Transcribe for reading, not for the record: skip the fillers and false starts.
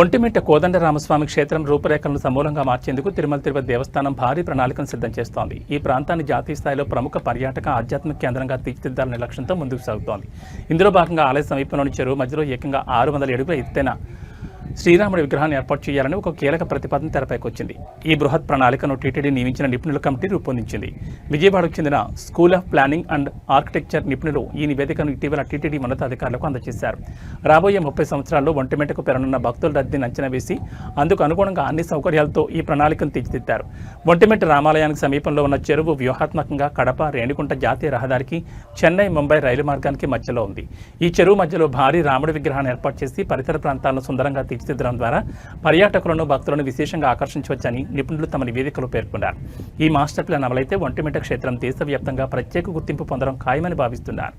ఒంటిమిట్ట కోదండరామస్వామి క్షేత్రం రూపురేఖలను సమూలంగా మార్చేందుకు తిరుమల తిరుపతి దేవస్థానం భారీ ప్రణాళికను సిద్ధం చేస్తోంది. ఈ ప్రాంతాన్ని జాతీయ స్థాయిలో ప్రముఖ పర్యాటక ఆధ్యాత్మిక కేంద్రంగా తీర్చిదిద్దాలనే లక్ష్యంతో ముందుకు సాగుతోంది. ఇందులో భాగంగా ఆలయ సమీపంలోని చెరువు మధ్యలో ఏకంగా 600 అడుగుల ఎత్తైన శ్రీరాముడి విగ్రహాన్ని ఏర్పాటు చేయాలని ఒక కీలక ప్రతిపాదన తెరపైకి వచ్చింది. ఈ బృహత్ ప్రణాళికను టీటీడీ నియమించిన నిపుణుల కమిటీ రూపొందించింది. విజయవాడకు చెందిన school of planning and architecture నిపుణులు ఈ నివేదికను ఇటీవల టీటీడీ ఉన్నతాధికారులకు అందజేశారు. రాబోయే 30 సంవత్సరాల్లో ఒంటిమిట్టకు పెరగనున్న భక్తుల రద్దీని అంచనా వేసి అందుకు అనుగుణంగా అన్ని సౌకర్యాలతో ఈ ప్రణాళికను తీర్చిదిద్దారు. ఒంటిమిట్ట రామాలయానికి సమీపంలో ఉన్న చెరువు వ్యూహాత్మకంగా కడప రేణిగుంట జాతీయ రహదారికి చెన్నై ముంబై రైలు మార్గానికి మధ్యలో ఉంది. ఈ చెరువు మధ్యలో భారీ రాముడి విగ్రహాన్ని ఏర్పాటు చేసి పరిసర ప్రాంతాలను సుందరంగా తీర్చిదిద్దడం ద్వారా పర్యాటకులను భక్తులను విశేషంగా ఆకర్షించవచ్చని నిపుణులు తమ నివేదికలో పేర్కొన్నారు. ఈ మాస్టర్ ప్లాన్ అమలైతే ఒంటిమిట్ట క్షేత్రం దేశవ్యాప్తంగా ప్రత్యేక గుర్తింపు పొందడం ఖాయమని భావిస్తున్నారు.